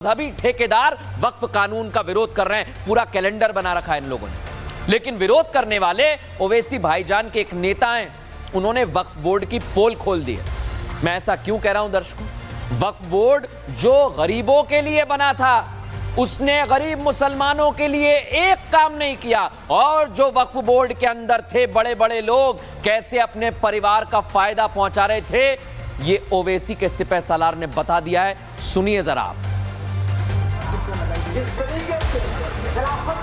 मजहबी ठेकेदार वक्फ कानून का विरोध कर रहे हैं, पूरा कैलेंडर बना रखा है इन लोगों ने। लेकिन विरोध करने वाले ओवैसी भाईजान के एक नेता हैं, उन्होंने वक्फ बोर्ड की पोल खोल दी है। मैं ऐसा क्यों कह रहा हूं दर्शकों? वक्फ बोर्ड जो गरीबों के लिए बना था, उसने गरीब मुसलमानों के लिए एक काम नहीं किया, और जो वक्फ बोर्ड के अंदर थे बड़े बड़े लोग कैसे अपने परिवार का फायदा पहुंचा रहे थे, ये ओवैसी के सिपह सालार ने बता दिया है। सुनिए जरा आप।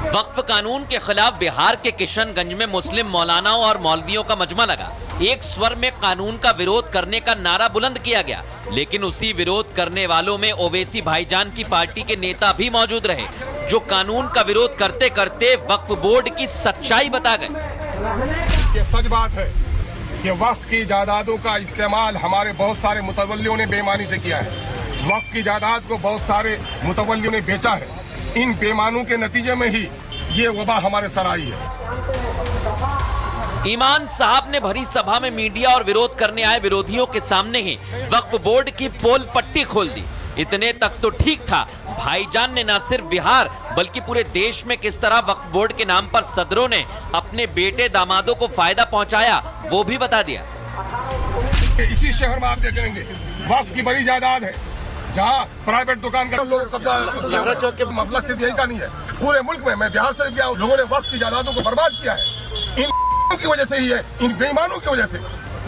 वक्फ कानून के खिलाफ बिहार के किशनगंज में मुस्लिम मौलानाओं और मौलवियों का मजमा लगा। एक स्वर में कानून का विरोध करने का नारा बुलंद किया गया, लेकिन उसी विरोध करने वालों में ओवैसी भाईजान की पार्टी के नेता भी मौजूद रहे, जो कानून का विरोध करते करते वक्फ बोर्ड की सच्चाई बता गए। ये सच बात है कि वक्फ की जायदादों का इस्तेमाल हमारे बहुत सारे मुतवल्लियों ने बेईमानी से किया है। वक्फ की जायदाद को बहुत सारे मुतवल्लियों ने बेचा है। इन बेईमानों के नतीजे में ही ये वबा हमारे सर आई है। ईमान साहब ने भरी सभा में मीडिया और विरोध करने आए विरोधियों के सामने ही वक्फ बोर्ड की पोल पट्टी खोल दी। इतने तक तो ठीक था, भाईजान ने न सिर्फ बिहार बल्कि पूरे देश में किस तरह वक्फ बोर्ड के नाम पर सदरों ने अपने बेटे दामादों को फायदा पहुंचाया वो भी बता दिया। इसी शहर में आप देखेंगे वक्फ की बड़ी जायदाद है, जहाँ प्राइवेट दुकान का लोग कब्जा मतलब सिर्फ यही का नहीं है, पूरे मुल्क में। मैं बिहार से गया, लोगों ने वक्फ की जायदादों को बर्बाद किया है। इन की वजह से ही है, इन बेईमानों की वजह से।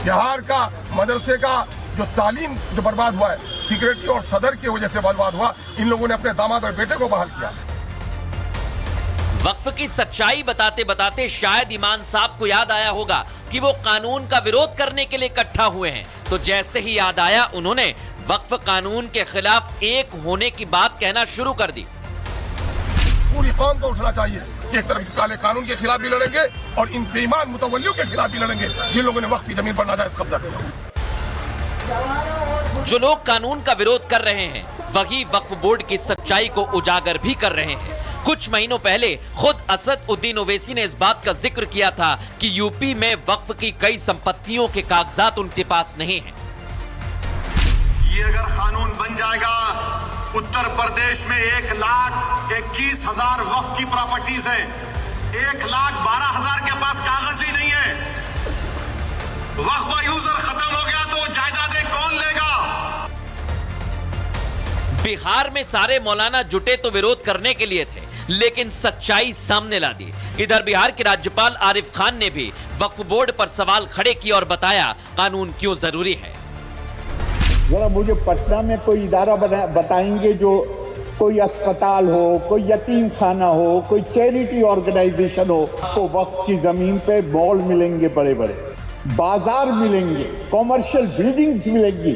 बिहार का मदरसे का जो तालीम जो बर्बाद हुआ है, सिक्योरिटी और सदर की वजह से बर्बाद हुआ। इन लोगों ने अपने दामाद और बेटे को बहाल किया। वक्फ की सच्चाई बताते बताते शायद ईमान साहब को याद आया होगा कि वो कानून का विरोध करने के लिए इकट्ठा हुए हैं, तो जैसे ही याद आया उन्होंने वक्फ कानून के खिलाफ एक होने की बात कहना शुरू कर दी। पूरी कौम को उठना चाहिए। एक तरफ इस काले कानून के खिलाफ भी लड़ेंगे और इन बेईमान मुतवल्लियों के खिलाफ भी लड़ेंगे, जिन लोगों ने वक्फ की जमीन पर नाजायज कब्जा किया। जो लोग कानून का विरोध कर रहे हैं, वही वक्फ बोर्ड की सच्चाई को उजागर भी कर रहे हैं। कुछ महीनों पहले खुद असद उद्दीन ओवैसी ने इस बात का जिक्र किया था कि यूपी में वक्फ की कई संपत्तियों के कागजात उनके पास नहीं हैं। ये अगर कानून बन जाएगा, उत्तर प्रदेश में 1,21,000 वक्फ की प्रॉपर्टीज है, 1,12,000 के पास कागज ही नहीं है। वक्फ का यूजर खत्म हो गया तो जायदादें कौन लेगा? बिहार में सारे मौलाना जुटे तो विरोध करने के लिए थे, लेकिन सच्चाई सामने ला दी। इधर बिहार के राज्यपाल आरिफ खान ने भी वक्फ बोर्ड पर सवाल खड़े किए और बताया कानून क्यों जरूरी है। जरा मुझे पटना में कोई इदारा बताएंगे जो कोई अस्पताल हो, कोई यतीम खाना हो, कोई चैरिटी ऑर्गेनाइजेशन हो, तो वक्फ की जमीन पे मॉल मिलेंगे, बड़े बड़े बाजार मिलेंगे, कॉमर्शियल बिल्डिंग्स मिलेंगी।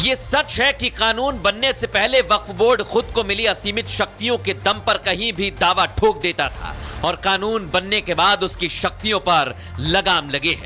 ये सच है कि कानून बनने से पहले वक्फ बोर्ड खुद को मिली असीमित शक्तियों के दम पर कहीं भी दावा ठोक देता था, और कानून बनने के बाद उसकी शक्तियों पर लगाम लगी है।